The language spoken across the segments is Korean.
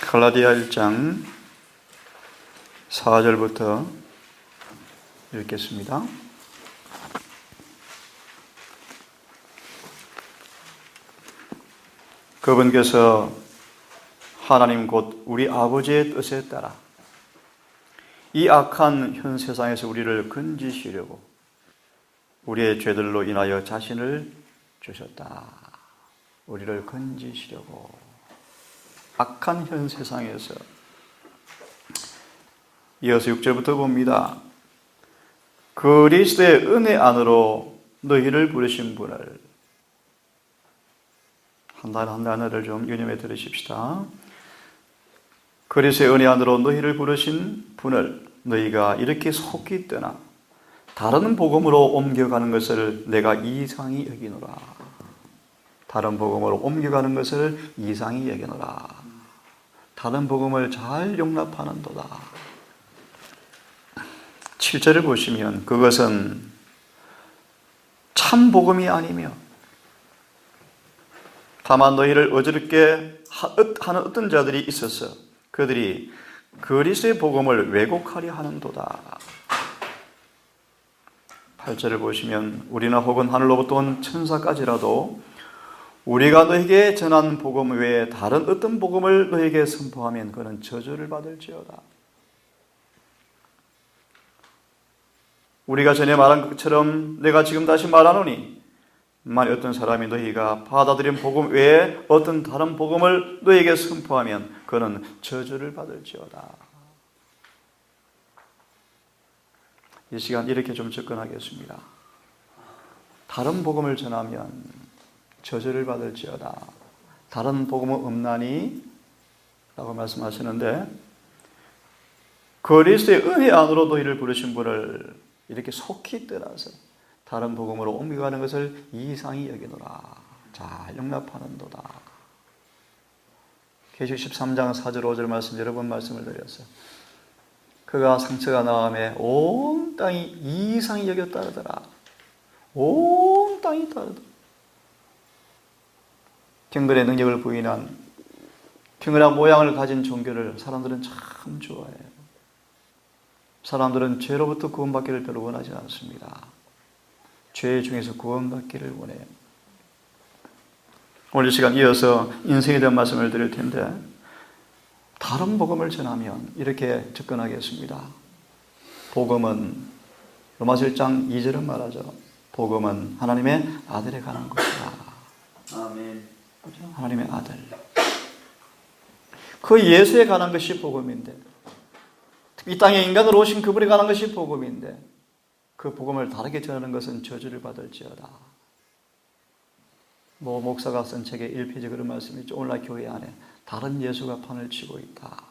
갈라디아 1장 4절부터 읽겠습니다. 그분께서 하나님 곧 우리 아버지의 뜻에 따라 이 악한 현 세상에서 우리를 건지시려고 우리의 죄들로 인하여 자신을 주셨다. 우리를 건지시려고 악한 현 세상에서. 이어서 6절부터 봅니다. 그리스도의 은혜 안으로 너희를 부르신 분을, 한 단어를 좀 유념해 들으십시다. 그리스도의 은혜 안으로 너희를 부르신 분을 너희가 이렇게 속히 떠나 다른 복음으로 옮겨가는 것을 내가 이상히 여기노라. 다른 복음으로 옮겨가는 것을 이상히 여기노라. 다른 복음을 잘 용납하는도다. 7절을 보시면 그것은 참 복음이 아니며 다만 너희를 어지럽게 하는 어떤 자들이 있어서 그들이 그리스도의 복음을 왜곡하려 하는도다. 8절을 보시면 우리나 혹은 하늘로부터 온 천사까지라도 우리가 너에게 전한 복음 외에 다른 어떤 복음을 너에게 선포하면 그는 저주를 받을지어다. 우리가 전에 말한 것처럼 내가 지금 다시 말하노니 만일 어떤 사람이 너희가 받아들인 복음 외에 어떤 다른 복음을 너에게 선포하면 그는 저주를 받을지어다. 이 시간 이렇게 좀 접근하겠습니다. 다른 복음을 전하면 저주를 받을지어다. 다른 복음은 없나니? 라고 말씀하시는데 그리스도의 은혜 안으로 너희를 부르신 분을 이렇게 속히 떠나서 다른 복음으로 옮겨가는 것을 이상히 여기노라. 잘 용납하는도다. 계시록 13장 4절 5절 말씀 여러 번 말씀을 드렸어요. 그가 상처가 나음에 온 땅이 이상히 여겼다 하더라. 온 땅이 따르더라. 경건의 능력을 부인한 경건한 모양을 가진 종교를 사람들은 참 좋아해요. 사람들은 죄로부터 구원받기를 별로 원하지 않습니다. 죄 중에서 구원받기를 원해요. 오늘 이 시간 이어서 인생에 대한 말씀을 드릴 텐데 다른 복음을 전하면 이렇게 접근하겠습니다. 복음은 로마서 1장 2절은 말하죠. 복음은 하나님의 아들에 관한 것이다. 아멘. 하나님의 아들. 그 예수에 관한 것이 복음인데 이 땅에 인간으로 오신 그분에 관한 것이 복음인데 그 복음을 다르게 전하는 것은 저주를 받을지어다. 모 목사가 쓴 책에 1페이지 그런 말씀이 있죠. 오늘날 교회 안에 다른 예수가 판을 치고 있다.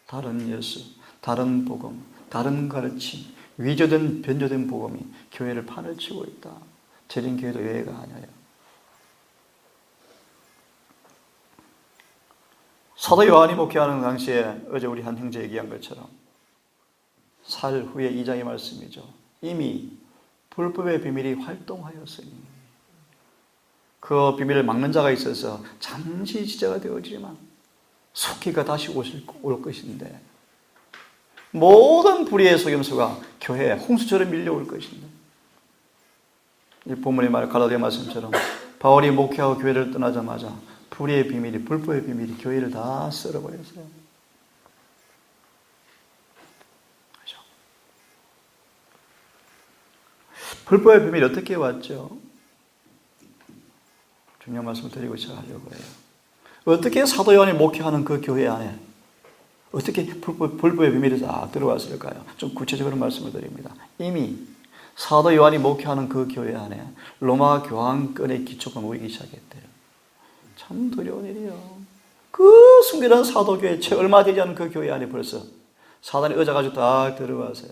다른 예수, 다른 복음, 다른 가르침, 위조된 변조된 복음이 교회를 판을 치고 있다. 저린 교회도 예외가 아니에요. 사도 요한이 목회하는 당시에 어제 우리 한 형제 얘기한 것처럼 살 후에 2장의 말씀이죠. 이미 불법의 비밀이 활동하였으니 그 비밀을 막는 자가 있어서 잠시 지체가 되어지만 속히 그가 다시 올 것인데 모든 불의의 속임수가 교회에 홍수처럼 밀려올 것인데 이 본문의 말 갈라디아 말씀처럼 바울이 목회하고 교회를 떠나자마자 불의의 비밀이, 불법의 비밀이 교회를 다 썰어버렸어요. 그렇죠? 불법의 비밀이 어떻게 왔죠? 중요한 말씀을 드리고 시작하려고 해요. 어떻게 사도 요한이 목회하는 그 교회 안에 어떻게 불법의 비밀이 다 들어왔을까요? 좀 구체적으로 말씀을 드립니다. 이미 사도 요한이 목회하는 그 교회 안에 로마 교황권의 기초가 모이기 시작했대요. 참 두려운 일이에요. 그 순결한 사도교회, 채 얼마 되지 않은 그 교회 안에 벌써 사단이 의자가지고 다 들어와서요.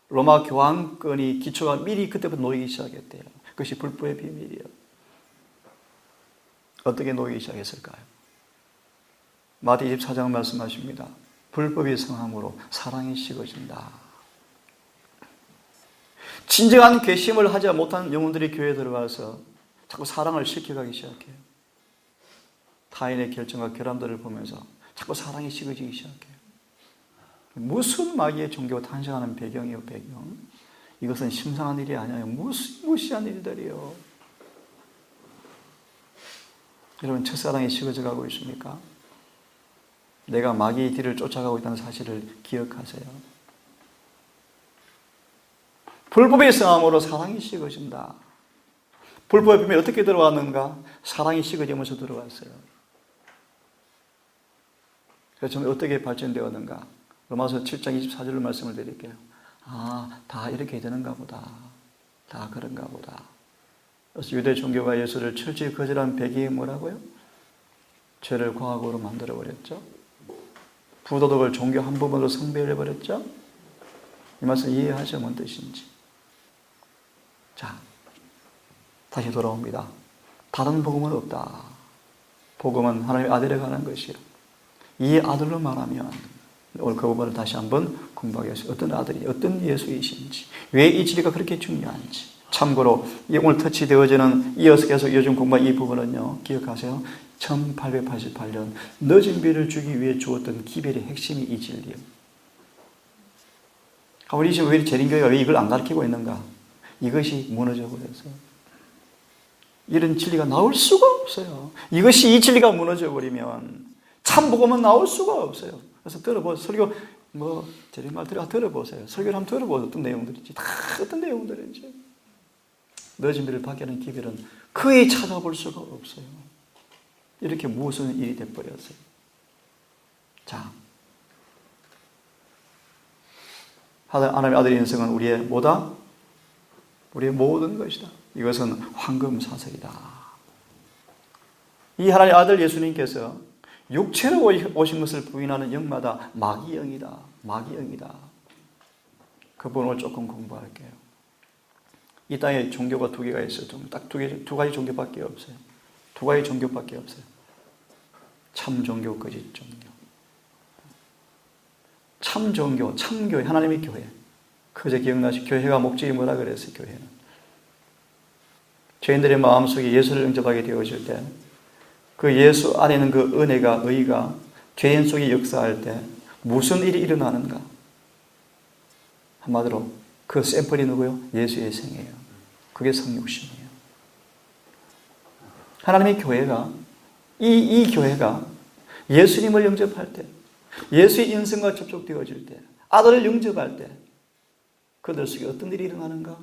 로마 교황권이 기초가 미리 그때부터 놓이기 시작했대요. 그것이 불법의 비밀이에요. 어떻게 놓이기 시작했을까요? 마태 24장 말씀하십니다. 불법이 성함으로 사랑이 식어진다. 진정한 괘씸을 하지 못한 영혼들이 교회에 들어와서 자꾸 사랑을 시켜가기 시작해요. 타인의 결정과 결함들을 보면서 자꾸 사랑이 식어지기 시작해요. 무슨 마귀의 종교가 탄생하는 배경이요, 배경. 이것은 심상한 일이 아니에요. 무시한 일들이요. 여러분, 첫사랑이 식어져 가고 있습니까? 내가 마귀의 뒤를 쫓아가고 있다는 사실을 기억하세요. 불법의 성함으로 사랑이 식어진다. 불법의 비밀이 어떻게 들어왔는가? 사랑이 식어지면서 들어왔어요. 그래서 저는 어떻게 발전되었는가? 로마서 7장 24절을 말씀을 드릴게요. 다 이렇게 되는가 보다. 다 그런가 보다. 그래서 유대 종교가 예수를 철저히 거절한 배경이 뭐라고요? 죄를 과학으로 만들어버렸죠. 부도덕을 종교 한 부분으로 숭배해버렸죠. 이 말씀 이해하셔 뭔 뜻인지. 자, 다시 돌아옵니다. 다른 복음은 없다. 복음은 하나님의 아들에 관한 것이요. 이 아들로 말하면 오늘 그 부분을 다시 한번 공부하겠습니다. 어떤 아들이 어떤 예수이신지, 왜 이 진리가 그렇게 중요한지. 참고로 오늘 터치되어지는 이어서 계속 요즘 공부한 이 부분은요, 기억하세요. 1888년 늦은 비를 주기 위해 주었던 기별의 핵심이 이 진리예요. 우리 지금 왜 재림교회가 왜 이걸 안 가르치고 있는가? 이것이 무너져 버렸어요. 이런 진리가 나올 수가 없어요. 이것이 이 진리가 무너져 버리면 참 복음은 나올 수가 없어요. 그래서 들어보세요. 설교 재림말 들어보세요. 설교를 한번 들어보세요. 어떤 내용들인지, 다 어떤 내용들인지. 늦은 비를 받게 하는 기별은 거의 찾아볼 수가 없어요. 이렇게 무슨 일이 돼버렸어요. 자, 하나님의 아들의 인생은 우리의 뭐다? 우리의 모든 것이다. 이것은 황금사슬이다. 이 하나님의 아들 예수님께서 육체로 오신 것을 부인하는 영마다 마귀영이다. 마귀영이다. 그 부분을 조금 공부할게요. 이 땅에 종교가 두 개가 있어요. 딱 두 가지 종교밖에 없어요. 두 가지 종교밖에 없어요. 참 종교, 거짓 종교. 참 종교, 참교회, 하나님의 교회. 그저 기억나시? 교회가 목적이 뭐라 그랬어요? 교회는 죄인들의 마음속에 예수를 영접하게 되어질 때, 그 예수 안에 있는 그 은혜가, 의가 죄인 속에 역사할 때 무슨 일이 일어나는가? 한마디로 그 샘플이 누구요? 예수의 생이에요. 그게 성육신이에요. 하나님의 교회가 이 교회가 예수님을 영접할 때, 예수의 인생과 접촉되어질 때, 아들을 영접할 때 그들 속에 어떤 일이 일어나는가?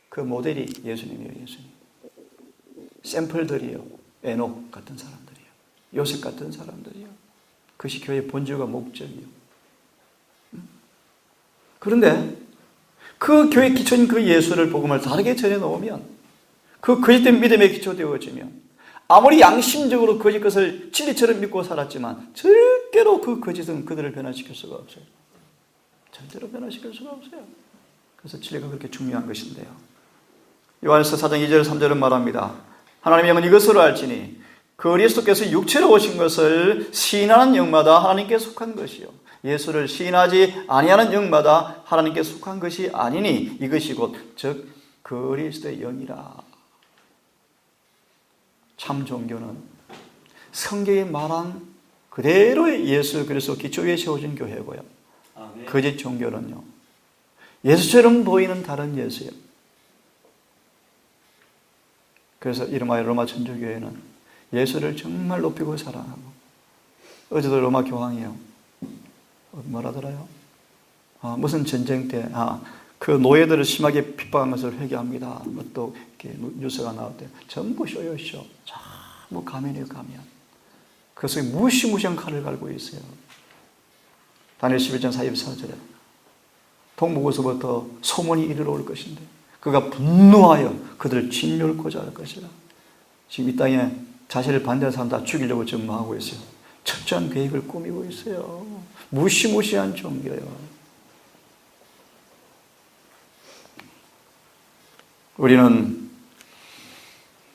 그 모델이 예수님이에요. 예수님. 샘플들이요. 에녹 같은 사람들이요. 요셉 같은 사람들이요. 그것이 교회의 본질과 목적이요. 그런데 그 교회 기초인 그 예수를 복음을 다르게 전해놓으면, 그 거짓된 믿음에 기초되어지면, 아무리 양심적으로 거짓 것을 진리처럼 믿고 살았지만 절대로 그 거짓은 그들을 변화시킬 수가 없어요. 절대로 변화시킬 수가 없어요. 그래서 진리가 그렇게 중요한 것인데요. 요한일서 4장 2절 3절은 말합니다. 하나님의 영은 이것으로 알지니 그리스도께서 육체로 오신 것을 시인하는 영마다 하나님께 속한 것이요, 예수를 시인하지 아니하는 영마다 하나님께 속한 것이 아니니 이것이 곧 즉 그리스도의 영이라. 참 종교는 성경에 말한 그대로의 예수 그리스도 기초 위에 세워진 교회고요. 거짓 종교는요, 예수처럼 보이는 다른 예수예요. 그래서 이름하여 로마 천주교회는 예수를 정말 높이고 사랑하고, 어제도 로마 교황이요, 뭐라더라요? 무슨 전쟁 때 그 노예들을 심하게 핍박한 것을 회개합니다. 또 이렇게 뉴스가 나올 때 전부 쇼요 쇼. 전부 가면이에요, 가면. 그 속에 무시무시한 칼을 갈고 있어요. 다니엘 11장 44절에 동북에서부터 소문이 이르러 올 것인데 그가 분노하여 그들을 짓밟고자 할 것이라. 지금 이 땅에 자신을 반대하는 사람 다 죽이려고 지금 하고 있어요. 철저한 계획을 꾸미고 있어요. 무시무시한 종교예요. 우리는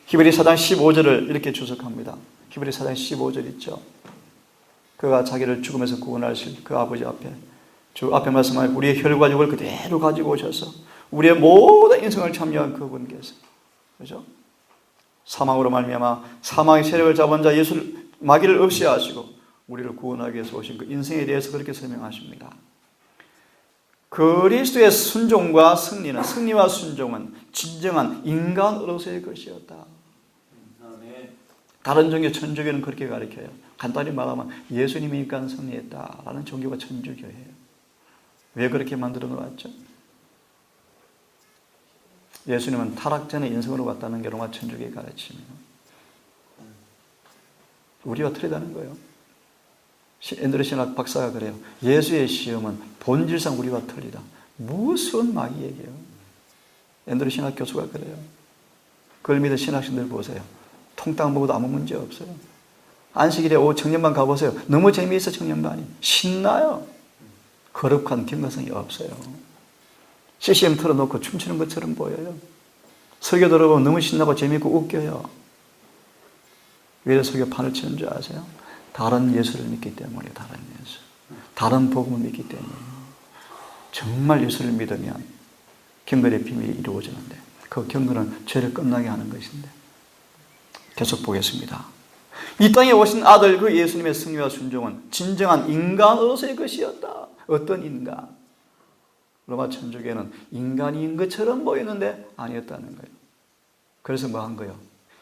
히브리 4장 15절을 이렇게 주석합니다. 히브리 4장 15절 있죠. 그가 자기를 죽음에서 구원하실 그 아버지 앞에, 주 앞에 말씀하신 우리의 혈과 육을 그대로 가지고 오셔서 우리의 모든 인생을 참여한 그분께서, 그죠? 사망으로 말미암아 사망의 세력을 잡은 자 예수를, 마귀를 없이 하시고 우리를 구원하기 위해서 오신 그 인생에 대해서 그렇게 설명하십니다. 그리스도의 순종과 승리는, 승리와 순종은 진정한 인간으로서의 것이었다. 아멘. 다른 종교 천주교는 그렇게 가르쳐요. 간단히 말하면 예수님이니까 승리했다라는 종교가 천주교예요. 왜 그렇게 만들어 놓았죠? 예수님은 타락전에 인성으로 왔다는 게 로마 천주교의 가르침이에요. 우리와 틀리다는 거예요. 앤드류 신학 박사가 그래요. 예수의 시험은 본질상 우리와 틀리다. 무슨 막 얘기예요. 앤드류 신학 교수가 그래요. 그걸 믿은 신학생들 보세요. 통닭 먹어도 아무 문제 없어요. 안식일에 오후 청년반 가보세요. 너무 재미있어. 청년반이 신나요. 거룩한 경건성이 없어요. CCM 틀어놓고 춤추는 것처럼 보여요. 설교 들어보면 너무 신나고 재미있고 웃겨요. 왜 설교판을 치는 줄 아세요? 다른 예수를 믿기 때문에. 다른 예수, 다른 복음을 믿기 때문에. 정말 예수를 믿으면 경건의 비밀이 이루어지는데, 그 경건은 죄를 끝나게 하는 것인데. 계속 보겠습니다. 이 땅에 오신 아들 그 예수님의 승리와 순종은 진정한 인간으로서의 것이었다. 어떤 인간? 로마 천주교는 인간인 것처럼 보이는데 아니었다는 거예요. 그래서 뭐 한 거예요?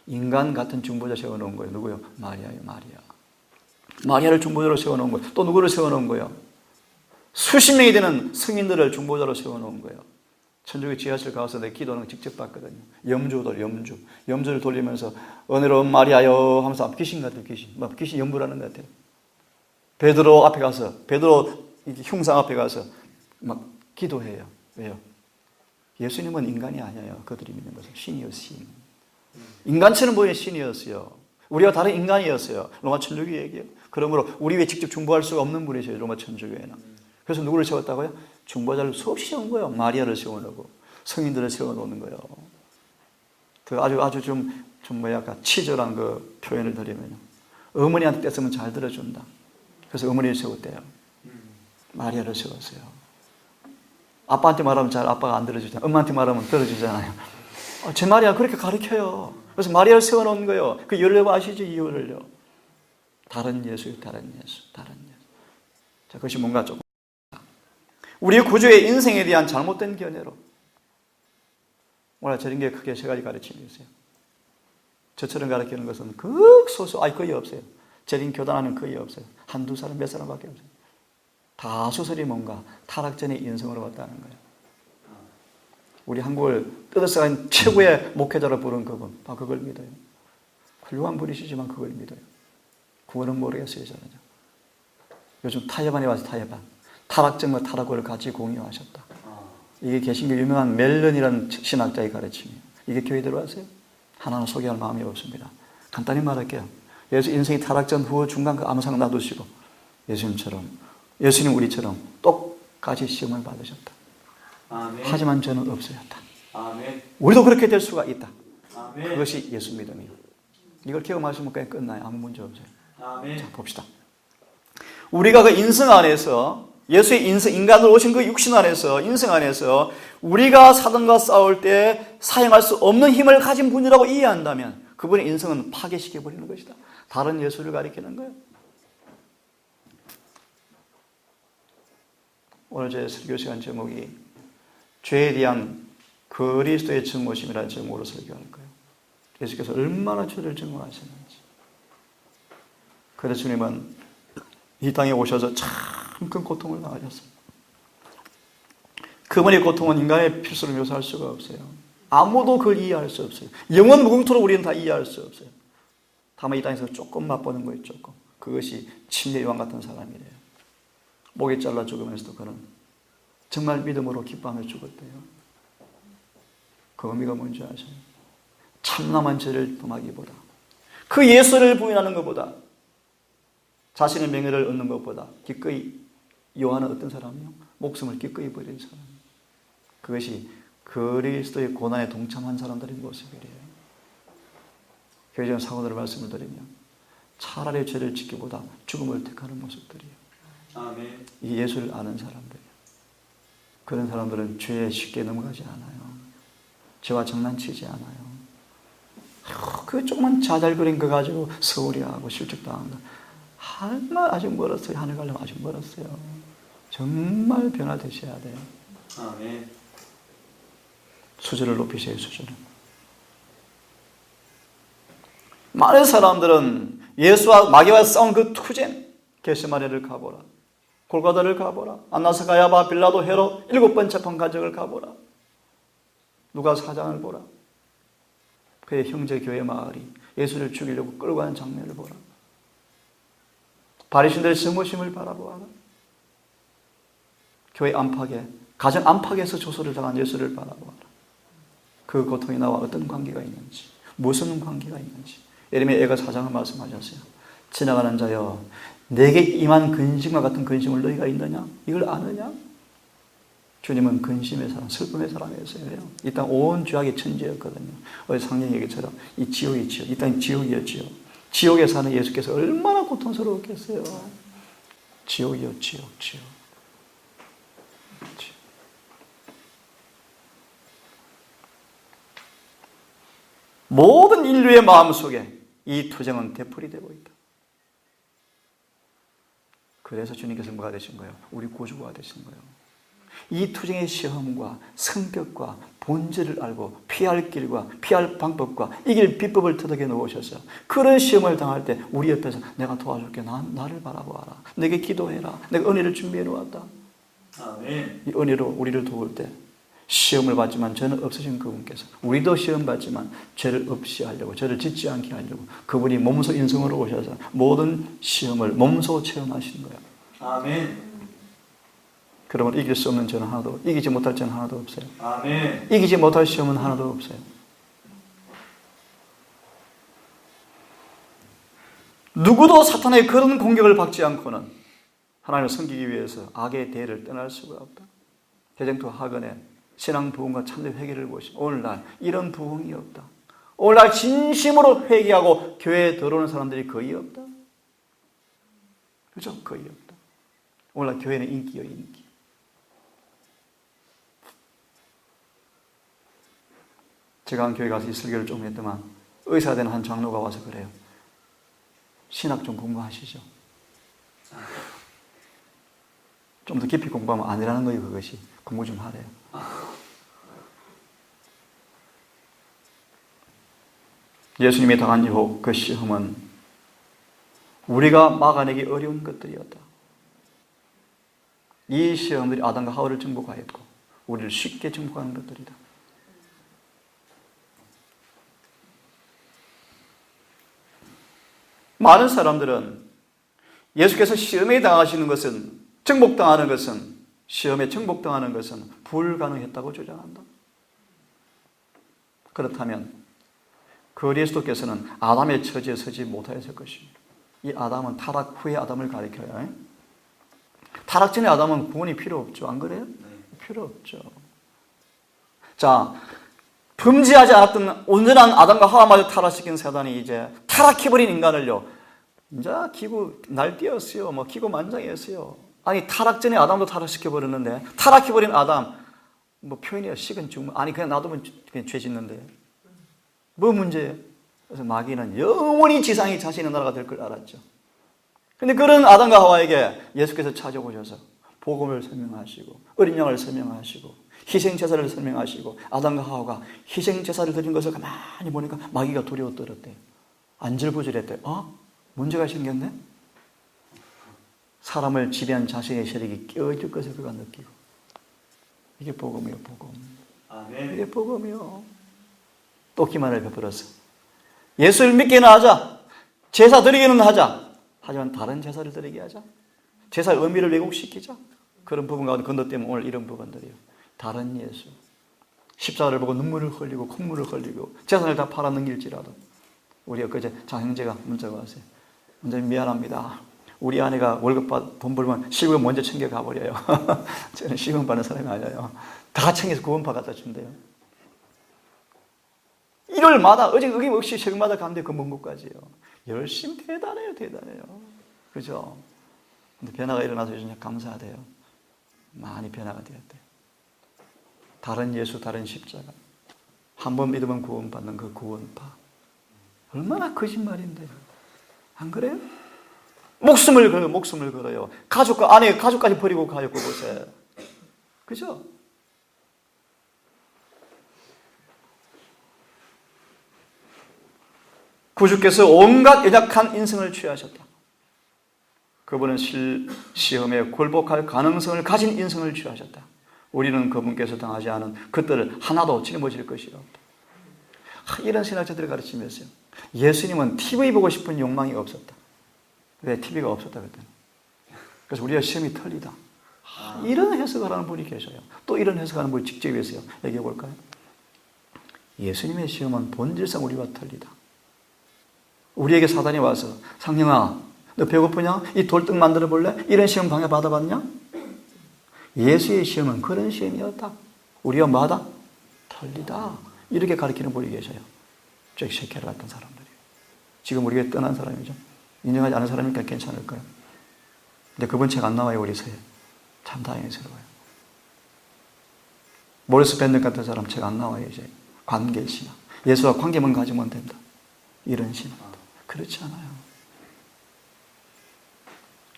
인간 같은 중보자 세워놓은 거예요. 누구요? 마리아요. 마리아를 중보자로 세워놓은 거예요. 또 누구를 세워놓은 거예요? 수십 명이 되는 성인들을 중보자로 세워놓은 거예요. 천주교 지하실 가서 내 기도는 직접 받거든요. 염주를 돌리면서 은혜로운 마리아요 하면서 귀신 같아요. 귀신 염불하는 것 같아요. 베드로 앞에 가서, 베드로 흉상 앞에 가서 막 기도해요. 왜요? 예수님은 인간이 아니에요. 그들이 믿는 것은 신이요, 신. 인간처럼 보이는 신이었어요. 우리와 다른 인간이었어요. 로마 천주교 얘기예요. 그러므로 우리 외에 직접 중보할 수가 없는 분이세요. 로마 천주교에는. 그래서 누구를 세웠다고요? 중보자를 수없이 세운 거예요. 마리아를 세워놓고 성인들을 세워놓는 거예요. 그 아주 좀 뭐랄까 치졸한 그 표현을 드리면요. 어머니한테 떼쓰면 잘 들어준다. 그래서 어머니를 세웠대요. 마리아를 세웠어요. 아빠한테 말하면 잘 아빠가 안 들어주잖아요. 엄마한테 말하면 들어주잖아요. 제 마리아 그렇게 가르쳐요. 그래서 마리아를 세워놓은 거예요. 그 이유를 아시죠? 이유를요. 다른 예수. 자, 그것이 뭔가 조금 우리 구주의 인생에 대한 잘못된 견해로 오늘 저런 게 크게 세 가지 가르침이 있어요. 저처럼 가르치는 것은 극소수, 거의 없어요. 저런 교단하는 거의 없어요. 한두 사람, 몇 사람밖에 없어요. 다수설이 뭔가 타락전의 인성으로 왔다는 거예요. 우리 한국을 뜯어쓰는 최고의 목회자로 부른 그분, 그걸 믿어요. 훌륭한 분이시지만 그걸 믿어요. 그거는 모르겠어요, 저는. 요즘 타협안에 와서 타락점과 타락을 같이 공유하셨다. 이게 개신교 유명한 멜런이라는 신학자의 가르침이에요. 이게 교회 들어왔어요? 하나는 소개할 마음이 없습니다. 간단히 말할게요. 예수 인생이 타락전 후 중간 그 아무 상관 놔두시고 예수님 우리처럼 똑같이 시험을 받으셨다. 아멘. 하지만 저는 없어졌다. 아멘. 우리도 그렇게 될 수가 있다. 아멘. 그것이 예수 믿음이에요. 이걸 경험하시면 그냥 끝나요. 아무 문제 없어요. 아멘. 자, 봅시다. 우리가 그 인성 안에서 예수의 인간으로 오신 그 육신 안에서 인성 안에서 우리가 사단과 싸울 때 사용할 수 없는 힘을 가진 분이라고 이해한다면 그분의 인성은 파괴시켜버리는 것이다. 다른 예수를 가리키는 거예요. 오늘 제 설교 시간 제목이 죄에 대한 그리스도의 증오심이라는 제목으로 설교할 거예요. 예수께서 얼마나 죄를 증오하셨는지. 그래서 주님은 이 땅에 오셔서 참 큰 고통을 당하셨어요. 그분의 고통은 인간의 필수로 묘사할 수가 없어요. 아무도 그걸 이해할 수 없어요. 영원 무궁토록 우리는 다 이해할 수 없어요. 다만 이 땅에서 조금 맛보는 거예요. 조금. 그것이 침례 요한 같은 사람이래요. 목에 잘라 죽으면서도 그는 정말 믿음으로 기뻐하며 죽었대요. 그 의미가 뭔지 아세요? 참남한 죄를 범하기보다, 그 예수를 부인하는 것보다, 자신의 명예를 얻는 것보다 기꺼이, 요한은 어떤 사람이요? 목숨을 기꺼이 버린 사람. 그것이 그리스도의 고난에 동참한 사람들의 모습이래요. 교회전 사고들을 말씀을 드리면 차라리 죄를 지키보다 죽음을 택하는 모습들이에요. 아멘. 이 예수를 아는 사람들이에요. 그런 사람들은 죄에 쉽게 넘어가지 않아요. 죄와 장난치지 않아요. 그 조그만 자잘거린 거 가지고 서울이하고 실족당한다. 정말 아직 멀었어요. 하늘 가려면 아직 멀었어요. 정말 변화되셔야 돼요. 아멘. 수준을 높이세요. 수준을. 많은 사람들은 예수와 마귀와 싸운 그 투쟁, 겟세마네를 가보라, 골고다를 가보라, 안나스 가야바 빌라도 헤롯 7번 재판 과정을 가보라, 누가 4장을 보라, 그의 형제 교회 마을이 예수를 죽이려고 끌고 가는 장면을 보라, 바리새인들의 증오심을 바라보아라, 교회 안팎에, 가정 안팎에서 조소를 당한 예수를 바라보아라. 그 고통이 나와 어떤 관계가 있는지, 무슨 관계가 있는지. 예레미야 4장을 말씀하셨어요. 지나가는 자여, 내게 임한 근심과 같은 근심을 너희가 있느냐? 이걸 아느냐? 주님은 근심의 사람, 슬픔의 사람이었어요. 이 땅 온 죄악의 천지였거든요. 어제 상령 얘기처럼 이 지옥이 지옥, 이 땅이 지옥이요 지옥. 지옥에 사는 예수께서 얼마나 고통스러웠겠어요. 지옥이요 지옥. 모든 인류의 마음속에 이 투쟁은 되풀이되고 있다. 그래서 주님께서 뭐가 되신 거예요? 우리 구주가 되신 거예요. 이 투쟁의 시험과 성격과 본질을 알고 피할 길과 피할 방법과 이길 비법을 터득해 놓으셔서 그런 시험을 당할 때 우리 옆에서 내가 도와줄게. 나를 바라보아라. 내게 기도해라. 내가 은혜를 준비해 놓았다. 아멘. 이 은혜로 우리를 도울 때 시험을 받지만 죄는 없으신 그분께서 우리도 시험 받지만 죄를 없이 하려고, 죄를 짓지 않게 하려고 그분이 몸소 인성으로 오셔서 모든 시험을 몸소 체험하시는 거예요. 아멘. 그러면 이길 수 없는 죄는 하나도, 이기지 못할 죄는 하나도 없어요. 아멘. 이기지 못할 시험은 하나도 없어요. 누구도 사탄의 그런 공격을 받지 않고는 하나님을 섬기기 위해서 악의 대를 떠날 수가 없다. 대쟁투 학원에 신앙 부흥과 참된 회개를 보시. 오늘날 이런 부흥이 없다. 오늘날 진심으로 회개하고 교회에 들어오는 사람들이 거의 없다. 그죠? 거의 없다. 오늘날 교회는 인기요, 인기. 제가 한 교회 가서 이 설교를 좀 했더만 의사 된 한 장로가 와서 그래요. 신학 좀 공부하시죠. 좀 더 깊이 공부하면 아니라는 거예요. 그것이. 공부 좀 하래요. 예수님이 당한 유혹, 그 시험은 우리가 막아내기 어려운 것들이었다. 이 시험들이 아담과 하와를 정복하였고 우리를 쉽게 정복하는 것들이다. 많은 사람들은 예수께서 시험에 당하시는 것은, 정복당하는 것은, 시험에 정복당하는 것은 불가능했다고 주장한다. 그렇다면 그리스도께서는 아담의 처지에 서지 못하였을 것입니다. 이 아담은 타락 후의 아담을 가리켜요. 타락 전의 아담은 구원이 필요 없죠. 안 그래요? 필요 없죠. 자, 범죄하지 않았던 온전한 아담과 하와마저 타락시킨 사단이 이제 타락해버린 인간을요, 이제 기구 날뛰었어요. 뭐 기구 만장이었어요. 아니, 타락 전에 아담도 타락시켜버렸는데, 타락해버린 아담, 뭐 표현이야, 식은 죽, 아니, 그냥 놔두면 그냥 죄 짓는데. 뭐 문제예요? 그래서 마귀는 영원히 지상이 자신의 나라가 될 걸 알았죠. 근데 그런 아담과 하와에게 예수께서 찾아오셔서 복음을 설명하시고, 어린 양을 설명하시고, 희생제사를 설명하시고, 아담과 하와가 희생제사를 드린 것을 가만히 보니까 마귀가 두려워 떨었대요. 안절부절했대요. 문제가 생겼네? 사람을 지배한 자신의 세력이 깨어질 것을 그가 느끼고. 이게 복음이에요, 복음. 아멘. 이게 복음이요. 또 기만을 베풀어서 예수를 믿기는 하자, 제사 드리기는 하자, 하지만 다른 제사를 드리게 하자, 제사의 의미를 왜곡시키자. 그런 부분 가운데 건너뛰면 오늘 이런 부분들이요. 다른 예수, 십자가를 보고 눈물을 흘리고 콧물을 흘리고 재산을 다 팔아넘길지라도. 우리 엊그제 장형제가 문자가 왔어요. 원장님 미안합니다. 우리 아내가 월급 돈 벌면 시금 먼저 챙겨가 버려요. 저는 시금 받는 사람이 아니에요. 다 챙겨서 구원파 갖다 준대요. 일요일마다 어김없이 세금마다 가는데 그 먼 곳까지요. 열심히 대단해요, 대단해요. 그죠? 근데 변화가 일어나서 요즘 감사하대요. 많이 변화가 되었대요. 다른 예수, 다른 십자가. 한 번 믿으면 구원받는 그 구원파. 얼마나 거짓말인데요. 안 그래요? 목숨을 걸어요. 가족과 아내, 가족까지 버리고 가요, 그곳에. 그죠? 구주께서 온갖 연약한 인생을 취하셨다. 그분은 시험에 굴복할 가능성을 가진 인생을 취하셨다. 우리는 그분께서 당하지 않은 것들을 하나도 짊어질 것이 없다. 이런 신학자들을 가르치면서요. 예수님은 TV 보고 싶은 욕망이 없었다. 왜? TV가 없었다 그랬더니. 그래서 우리가 시험이 털리다. 이런 해석을 하는 분이 계셔요. 또 이런 해석하는 분이 직접 계세요. 얘기해 볼까요? 예수님의 시험은 본질상 우리와 털리다. 우리에게 사단이 와서 상령아, 너 배고프냐? 이 돌등 만들어 볼래? 이런 시험 방해 받아봤냐? 예수의 시험은 그런 시험이었다. 우리가 뭐하다? 털리다. 이렇게 가르치는 분이 계셔요. 잭 셰케르 같은 사람들이. 지금 우리가 떠난 사람이죠. 인정하지 않은 사람이니까 괜찮을 거예요. 근데 그분 책 안 나와요, 우리 서에. 참 다행스러워요. 모리스 밴드 같은 사람 책 안 나와요, 이제. 관계신앙. 예수와 관계만 가지면 된다. 이런 신앙. 그렇지 않아요.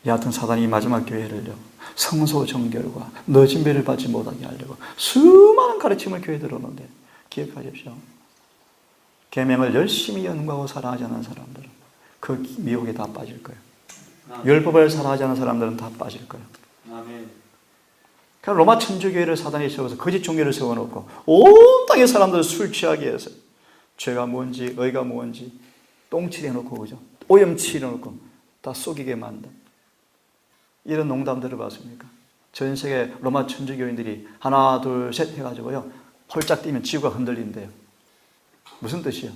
여하튼 사단이 마지막 교회를요, 성소 정결과 늦은 배를 받지 못하게 하려고 수많은 가르침을 교회에 들어오는데, 기억하십시오. 계명을 열심히 연구하고 사랑하지 않는 사람들은 그 미혹에 다 빠질 거예요. 율법을 사랑하지 않는 사람들은 다 빠질 거예요. 아멘. 그럼 로마 천주교회를 사단이 세워서 거짓 종교를 세워놓고 온 땅의 사람들을 술 취하게 해서 죄가 뭔지 의가 뭔지 똥칠해놓고, 그죠? 오염칠해놓고 다 속이게 만든 이런 농담 들어봤습니까? 전 세계 로마 천주교인들이 하나 둘 셋 해가지고요, 홀짝 뛰면 지구가 흔들린대요. 무슨 뜻이요?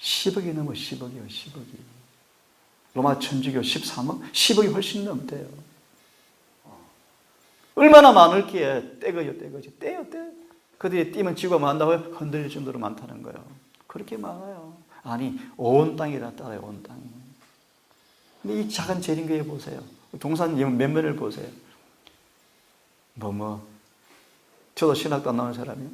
10억이 넘어. 10억이요. 10억이. 로마 천주교 13억? 10억이 훨씬 넘대요. 얼마나 많을기에 떼거죠. 떼요. 그들이 뛰면 지구가 뭐 한다고요? 흔들릴 정도로 많다는 거예요. 그렇게 많아요. 아니, 온 땅이라 따라요. 온 땅이. 근데 이 작은 재림교회 보세요. 동산 몇 면을 보세요. 저도 신학도 안 나오는 사람이요.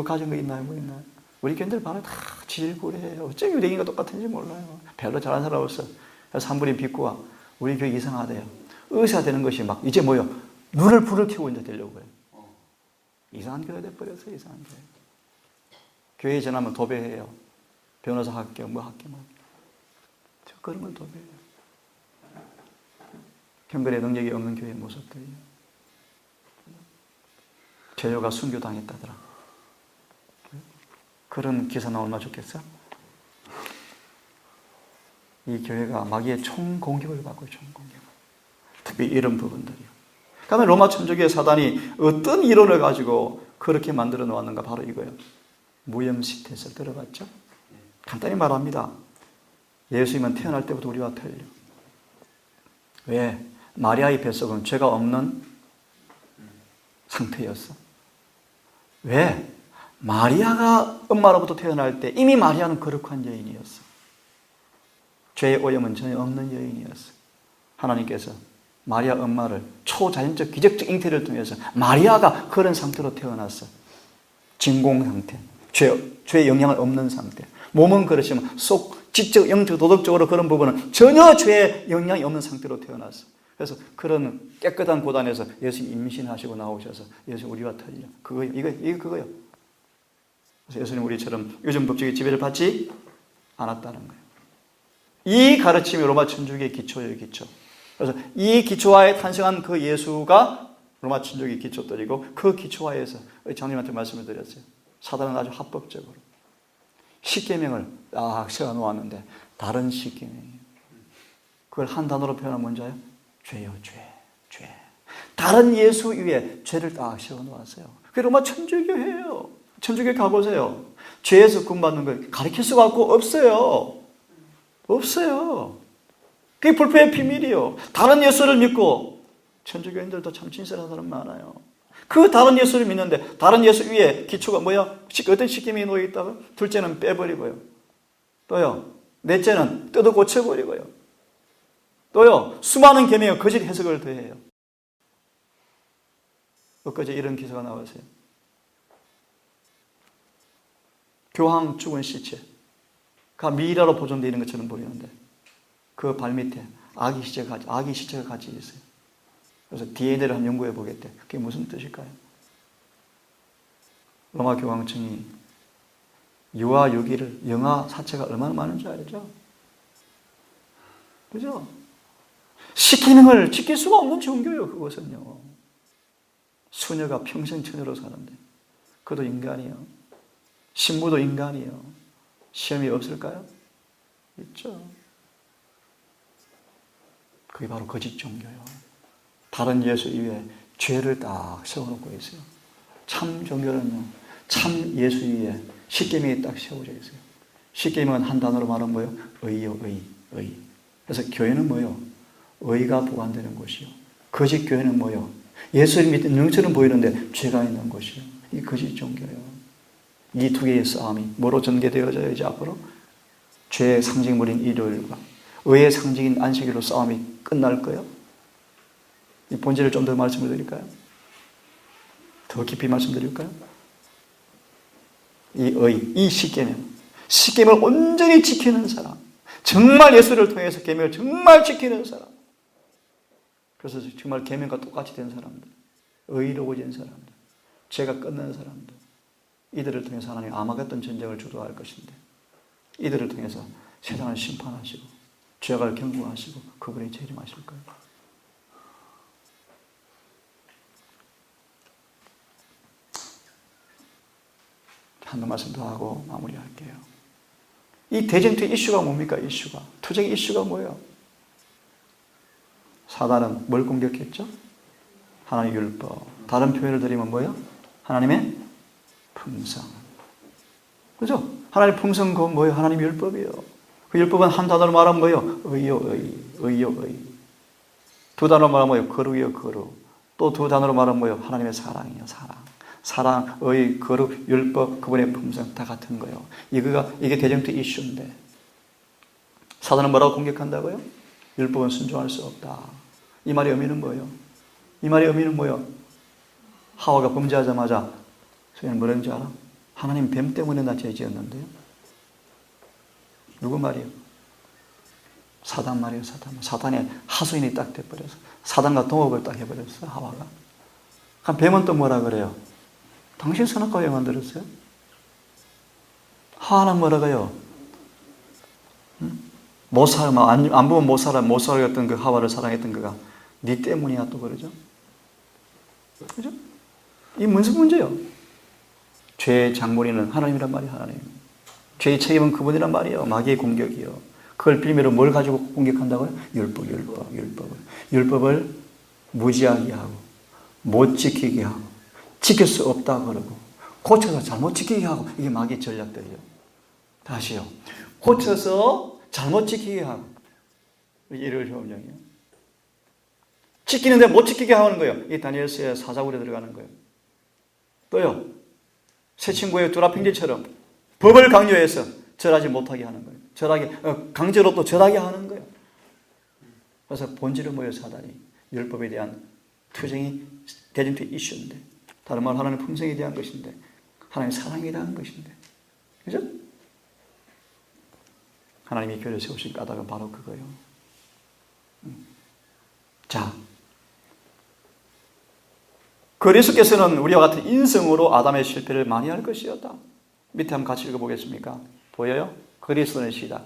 가진 거 있나요? 뭐 있나요? 우리 교인들 반응 다 질구래요. 어쩌면 유대인과 똑같은지 몰라요. 별로 잘하는 사람 없어. 그래서 한 분이 비꼬아, 우리 교회 이상하대요. 의사 되는 것이 막 이제 눈을 불을 켜고 이제 되려고 해요. 이상한 교회 돼버렸어요. 이상한 교회. 교회에 전하면 도배해요. 변호사 학교, 학교. 저 그런 걸 도배해요. 경건의 능력이 없는 교회의 모습들이요. 제요가 순교당했다더라. 그런 기사 나오면 얼마나 좋겠어? 이 교회가 마귀의 총공격을 받고 총공격을. 특히 이런 부분들이요. 그러면 로마 천주교의 사단이 어떤 이론을 가지고 그렇게 만들어 놓았는가? 바로 이거예요. 무염시태설 들어봤죠? 간단히 말합니다. 예수님은 태어날 때부터 우리와 틀려. 왜? 마리아의 뱃속은 죄가 없는 상태였어. 왜? 마리아가 엄마로부터 태어날 때 이미 마리아는 거룩한 여인이었어. 죄의 오염은 전혀 없는 여인이었어. 하나님께서 마리아 엄마를 초자연적 기적적 잉태를 통해서 마리아가 그런 상태로 태어났어. 진공 상태. 죄의 영향을 없는 상태. 몸은 그렇지만 속 지적, 영적, 도덕적으로 그런 부분은 전혀 죄의 영향이 없는 상태로 태어났어. 그래서 그런 깨끗한 고단에서 예수님 임신하시고 나오셔서 예수님 우리와 틀려. 그거요. 그래서 예수님 우리처럼 요즘 법적인 지배를 받지 않았다는 거예요. 이 가르침이 로마 천주교의 기초예요, 기초. 그래서 이 기초하에 탄생한 그 예수가 로마 천주교의 기초들이고, 그 기초하에서 장님한테 말씀을 드렸어요. 사단은 아주 합법적으로 십계명을 딱 세워놓았는데 다른 십계명이에요. 그걸 한 단어로 표현하면 뭔지 알아요? 죄요, 죄. 다른 예수 위에 죄를 딱 세워놓았어요. 그게 로마 천주교예요. 천주교 가보세요. 죄에서 구원받는 걸 가르칠 수가 없어요. 그게 불법의 비밀이요. 다른 예수를 믿고, 천주교인들도 참 진실한 사람 많아요. 그 다른 예수를 믿는데 다른 예수 위에 기초가 뭐야? 어떤 십계명이 놓여 있다가 둘째는 빼버리고요. 또요, 넷째는 뜯어 고쳐버리고요. 또요, 수많은 계명에 거짓 해석을 더해요. 엊그제 이런 기사가 나왔어요. 교황 죽은 시체가 미이라로 보존되어 있는 것처럼 보이는데 그 발밑에 아기 시체가 같이 있어요. 그래서 DNA를 한번 연구해 보겠대. 그게 무슨 뜻일까요? 로마 교황청이 유아 유기를 영아 사체가 얼마나 많은지 알죠? 그죠? 시키는 지킬 수가 없는 종교예요. 그것은요. 수녀가 평생 처녀로 사는데 그도 인간이요. 신부도 인간이요. 시험이 없을까요? 있죠. 그게 바로 거짓 종교예요. 다른 예수 이외에 죄를 딱 세워놓고 있어요. 참 종교는요, 참 예수 위에 십계명이 딱 세워져 있어요. 십계명은 한 단어로 말하면 뭐예요? 의요, 의. 그래서 교회는 뭐예요? 의가 보완되는 곳이요. 거짓 교회는 뭐예요? 예수를 믿는 능처럼 보이는데 죄가 있는 곳이요. 이 거짓 종교예요. 이 두 개의 싸움이 뭐로 전개되어져야 이제 앞으로? 죄의 상징물인 일요일과 의의 상징인 안식일로 싸움이 끝날 거예요. 이 본질을 좀 더 말씀을 드릴까요? 더 깊이 말씀드릴까요? 이 십계명을 온전히 지키는 사람, 정말 예수를 통해서 계명을 정말 지키는 사람, 그래서 정말 계명과 똑같이 된 사람들, 의로워진 사람들, 죄가 끝난 사람들, 이들을 통해서 하나님 아마겟돈 전쟁을 주도할 것인데 이들을 통해서 세상을 심판하시고 죄악을 경고하시고 그분이 재림하실 거예요. 한 말씀 더 하고 마무리할게요. 이 대쟁투 이슈가 뭡니까? 투쟁 이슈가 뭐예요? 사단은 뭘 공격했죠? 하나님의 율법. 다른 표현을 드리면 뭐예요? 하나님의 품성. 그죠? 하나님의 품성 그건 뭐예요? 하나님의 율법이에요. 그 율법은 한 단어로 말하면 뭐예요? 의요. 두 단어로 말하면 뭐예요? 거룩이요, 거룩. 또 두 단어로 말하면 뭐예요? 하나님의 사랑이요, 사랑, 의, 거룩, 율법, 그분의 품성 다 같은 거예요. 이게 대쟁투 이슈인데 사단은 뭐라고 공격한다고요? 율법은 순종할 수 없다. 이 말의 의미는 뭐예요? 하와가 범죄하자마자 소위는 뭐라는지 알아? 하나님 뱀 때문에 나 죄 지었는데요. 누구 말이에요? 사단 말이에요. 사단의 하수인이 딱 돼버려서 사단과 동업을 딱 해버렸어, 하와가. 그럼 뱀은 또 뭐라 그래요? 당신 선악과 왜 만들었어요? 하와는 뭐라 그래요? 안 보면 못 살았던 그 하와를 사랑했던 그가 네 때문이야 또 그러죠? 그죠? 이 무슨 문제예요? 죄의 작물이는 하나님이란 말이에요. 하나님. 죄의 책임은 그분이란 말이에요. 마귀의 공격이요. 그걸 빌미로 뭘 가지고 공격한다고요? 율법을 무지하게 하고 못 지키게 하고 지킬 수 없다 그러고 고쳐서 잘못 지키게 하고 이게 마귀의 전략들이에요. 다시요. 고쳐서 잘못 지키게 하고 이를 효험령이요. 지키는데 못 지키게 하는 거예요. 이 다니엘서의 사자굴에 들어가는 거예요. 또요. 새 친구의 두라핑질처럼 법을 강요해서 절하지 못하게 하는 거예요. 강제로 또 절하게 하는 거예요. 그래서 본질은 뭐예요? 사단이 율법에 대한 투쟁이 대쟁투 이슈인데 다른 말 하나님의 품성에 대한 것인데 하나님의 사랑에 대한 것인데 그죠? 하나님이 교회를 세우신 까닭은 바로 그거예요. 자, 그리스도께서는 우리와 같은 인성으로 아담의 실패를 많이 할 것이었다. 밑에 한번 같이 읽어보겠습니까? 보여요? 그리스도는 시작.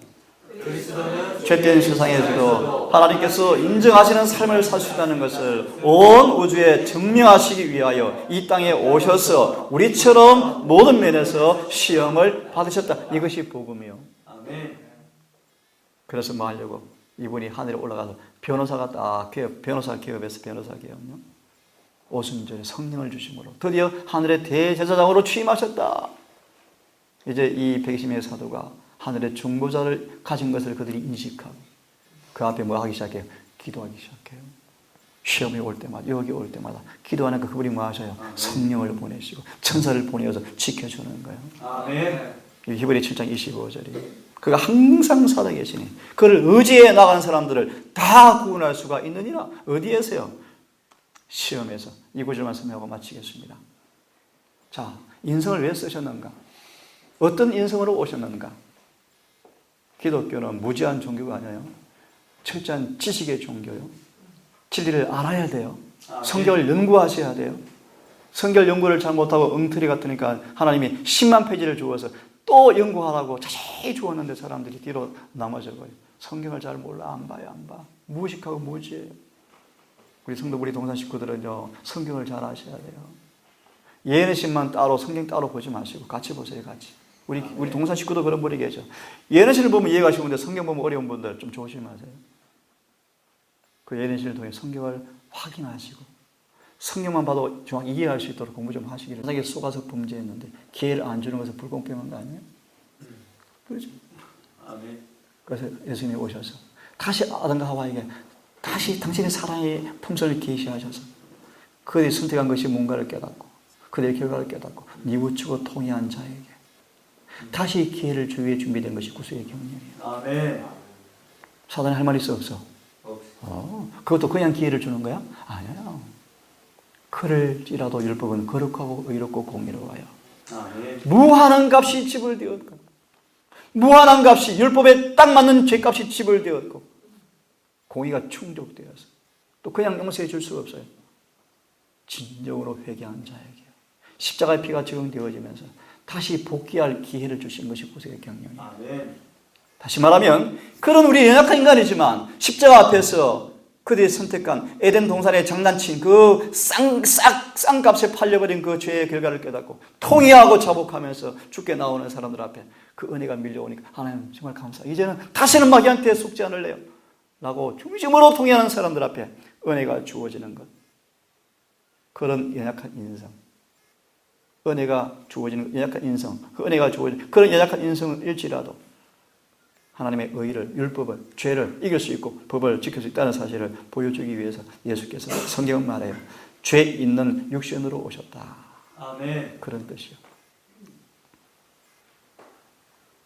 죄된 세상에서도 하나님께서 인정하시는 삶을 살 수 있다는 것을 온 우주에 증명하시기 위하여 이 땅에 오셔서 우리처럼 모든 면에서 시험을 받으셨다. 이것이 복음이요. 아멘. 그래서 뭐 하려고? 이분이 하늘에 올라가서 변호사가 딱 변호사 기업에서 변호사 기업요. 오순절에 성령을 주심으로 드디어 하늘의 대제사장으로 취임하셨다. 이제 이 백심의 사도가 하늘의 중보자를 가진 것을 그들이 인식하고 그 앞에 뭐 하기 시작해요? 기도하기 시작해요. 시험이 올 때마다 여기 올 때마다 기도하니까 그분이 뭐 하셔요? 성령을 보내시고 천사를 보내어서 지켜주는 거예요. 아멘. 히브리 7장 25절이 그가 항상 살아계시니 그를 의지해 나가는 사람들을 다 구원할 수가 있느니라. 어디에서요? 시험에서. 이 구절만 설명하고 마치겠습니다. 자, 인성을 왜 쓰셨는가? 어떤 인성으로 오셨는가? 기독교는 무지한 종교가 아니에요. 철저한 지식의 종교요. 진리를 알아야 돼요. 아멘. 성경을 연구하셔야 돼요. 성경 연구를 잘 못하고 엉터리 같으니까 하나님이 10만 페이지를 주어서 또 연구하라고 자세히 주었는데 사람들이 뒤로 남아져버려요. 성경을 잘 몰라. 안 봐요. 안 봐. 무식하고 무지해요. 우리 성도, 우리 동산 식구들은요, 성경을 잘 아셔야 돼요. 예언의 신만 따로, 성경 따로 보지 마시고 같이 보세요. 같이. 우리 동산 식구도 그런 분이 계셔. 예언의 신을 보면 이해가 쉬운데 성경 보면 어려운 분들 좀 조심하세요. 그 예언의 신을 통해 성경을 확인하시고 성경만 봐도 정확히 이해할 수 있도록 공부 좀 하시기를. 만약에 속아서 범죄했는데 기회를 안 주는 것은 불공평한 거 아니에요? 그렇죠? 아멘. 그래서 예수님이 오셔서 다시 아담과 하와에게 다시 당신의 사랑의 품성을 계시하셔서 그들이 선택한 것이 뭔가를 깨닫고 그들의 결과를 깨닫고 뉘우치고 통회한 자에게 다시 기회를 주기 위해 준비된 것이 구속의 경륜이에요. 아멘. 사단이 할 말이 있어 없어? 그것도 그냥 기회를 주는 거야? 아니에요. 그럴지라도 율법은 거룩하고 의롭고 공의로워요. 아멘. 무한한 값이 지불되었고 무한한 값이 율법에 딱 맞는 죄값이 지불되었고 공의가 충족되어서 또 그냥 용서해 줄 수가 없어요. 진정으로 회개한 자에게 십자가의 피가 적용되어지면서 다시 복귀할 기회를 주신 것이 구속의 경륜이에요. 아멘. 다시 말하면 그런 우리 연약한 인간이지만 십자가 앞에서 그들이 선택한 에덴 동산에 장난친 그 쌍값에 팔려버린 그 죄의 결과를 깨닫고 통회하고 자복하면서 죽게 나오는 사람들 앞에 그 은혜가 밀려오니까 하나님 정말 감사. 이제는 다시는 마귀한테 속지 않을래요 라고 중심으로 통회하는 사람들 앞에 은혜가 주어지는 것. 그런 연약한 인성, 은혜가 주어지는 연약한 인성, 그 은혜가 주어지는 그런 연약한 인성을 일지라도 하나님의 의를, 율법을, 죄를 이길 수 있고 법을 지킬 수 있다는 사실을 보여주기 위해서 예수께서 성경은 말해요. 죄 있는 육신으로 오셨다. 아멘. 그런 뜻이요.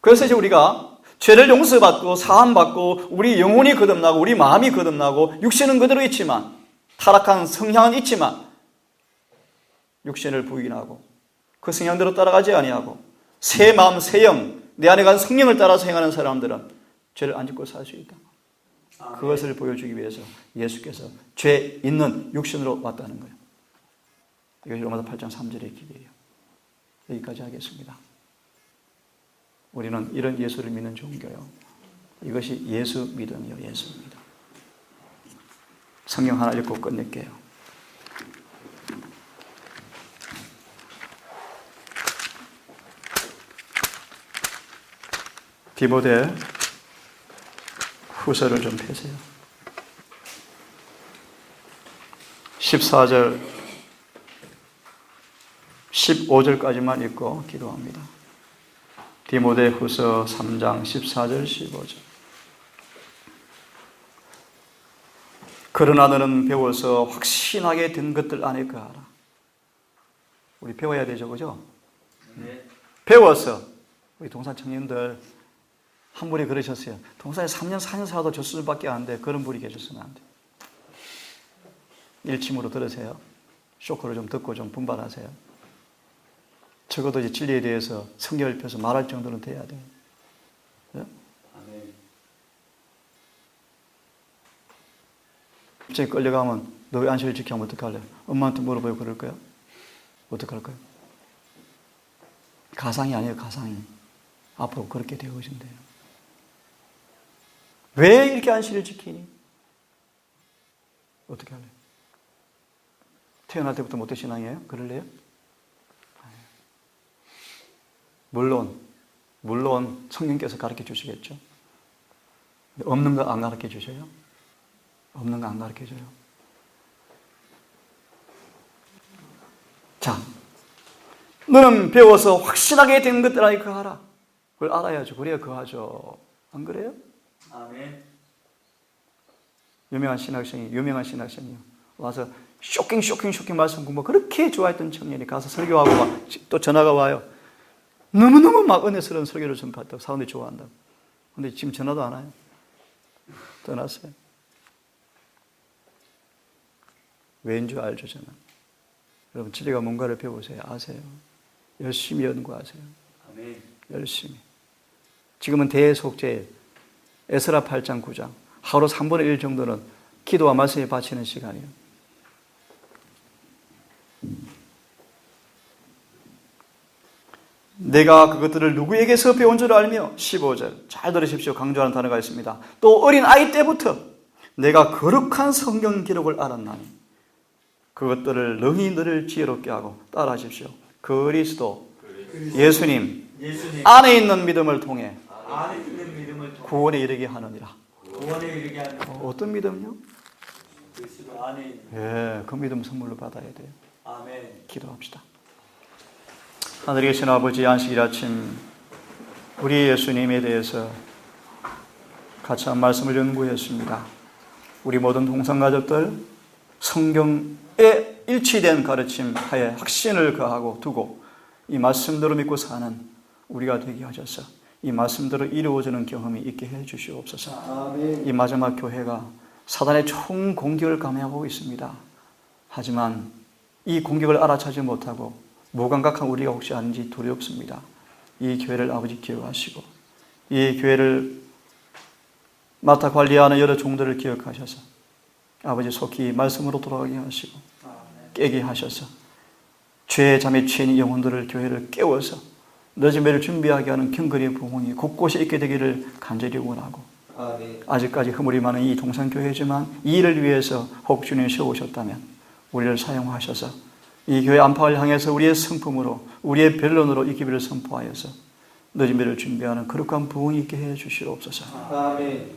그래서 이제 우리가 죄를 용서받고 사함받고 우리 영혼이 거듭나고 우리 마음이 거듭나고 육신은 그대로 있지만 타락한 성향은 있지만 육신을 부인하고 그 성향대로 따라가지 아니하고 새 마음, 새 영, 내 안에 간 성령을 따라서 행하는 사람들은 죄를 안 짓고 살 수 있다. 아멘. 그것을 보여주기 위해서 예수께서 죄 있는 육신으로 왔다는 거예요. 이것이 로마서 8장 3절의 기대예요. 여기까지 하겠습니다. 우리는 이런 예수를 믿는 종교요. 이것이 예수 믿음이요. 예수 믿음. 성경 하나 읽고 끝낼게요. 디모데 후서를 좀 펴세요. 14절, 15절까지만 읽고 기도합니다. 디모데 후서 3장 14절, 15절. 그러나 너는 배워서 확신하게 된 것들 안에 거하라. 우리 배워야 되죠, 그죠? 네. 배워서 우리 동산 청년들 한 분이 그러셨어요. 동산에 3년, 4년 살아도 젖술밖에 안 돼. 그런 분이 계셨으면 안 돼. 일침으로 들으세요. 쇼크를 좀 듣고 좀 분발하세요. 적어도 이제 진리에 대해서 성경을 펴서 말할 정도는 돼야 돼요. 네? 아멘. 갑자기 끌려가면 너 왜 안식을 지키면 어떡할래? 엄마한테 물어보고 그럴 거야? 어떡할 거야? 가상이 아니에요, 가상이. 앞으로 그렇게 되어진대요. 왜 이렇게 안식을 지키니? 어떻게 할래? 태어날 때부터 못된 신앙이에요? 그럴래요? 물론 성령께서 가르쳐 주시겠죠. 없는 거 안 가르쳐 주셔요? 없는 거 안 가르쳐 줘요. 자, 너는 배워서 확신하게 된 것들 안에 거하라. 그걸 알아야죠. 그래야 거하죠. 안 그래요? 아멘. 유명한 신학생이요. 와서 쇼킹 말씀 공부 그렇게 좋아했던 청년이 가서 설교하고 막 또 전화가 와요. 너무너무 막 은혜스러운 설교를 전파했다고 사람들이 좋아한다고. 근데 지금 전화도 안 와요. 떠났어요. 왜인 줄 알죠, 저는. 여러분, 진리가 뭔가를 배우세요. 아세요. 열심히 연구하세요. 아멘. 열심히. 지금은 대속죄 에스라 8장 9장 하루 3분의 1 정도는 기도와 말씀에 바치는 시간이에요. 내가 그것들을 누구에게서 배운 줄 알며 15절 잘 들으십시오. 강조하는 단어가 있습니다. 또 어린 아이 때부터 내가 거룩한 성경 기록을 알았나니 그것들을 능히 너를 지혜롭게 하고 따라하십시오. 그리스도 예수님 안에 있는 믿음을 통해 안에 있는 믿음을 통해 구원에 이르게 하느니라. 구원에 이르게 하는 어떤 믿음요? 그리스도 안에 있는 예, 그 믿음 선물로 받아야 돼요. 아멘. 기도합시다. 하늘에 계신 아버지, 안식일 아침 우리 예수님에 대해서 같이 한 말씀을 연구했습니다. 우리 모든 동성가족들 성경에 일치된 가르침 하에 확신을 거하고 두고 이 말씀대로 믿고 사는 우리가 되게 하셔서 이 말씀대로 이루어지는 경험이 있게 해 주시옵소서. 아멘. 이 마지막 교회가 사단의 총 공격을 감행하고 있습니다. 하지만 이 공격을 알아차지 못하고 무감각한 우리가 혹시 아닌지 두렵습니다. 이 교회를 아버지 기억하시고 이 교회를 맡아 관리하는 여러 종들을 기억하셔서 아버지 속히 말씀으로 돌아가게 하시고 깨게 하셔서 죄에 잠에 취한 영혼들을 교회를 깨워서 늦은 배를 준비하게 하는 경건의 부흥이 곳곳에 있게 되기를 간절히 원하고 아직까지 허물이 많은 이 동산교회지만 이 일을 위해서 혹 주님 세우셨다면 우리를 사용하셔서 이 교회 안팎을 향해서 우리의 성품으로 우리의 변론으로 이 기회를 선포하여서 늦은 배를 준비하는 거룩한 부흥이 있게 해 주시옵소서. 아멘.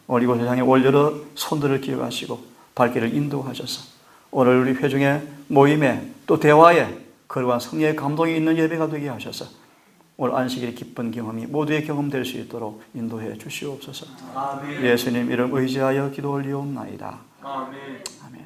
오늘 이곳을 향해 올 여러 손들을 기억하시고 발길을 인도하셔서 오늘 우리 회중의 모임에 또 대화에 거룩한 성령의 감동이 있는 예배가 되게 하셔서 오늘 안식일의 기쁜 경험이 모두의 경험될 수 있도록 인도해 주시옵소서. 아멘. 예수님 이름 의지하여 기도 올리옵나이다. 아멘. 아멘.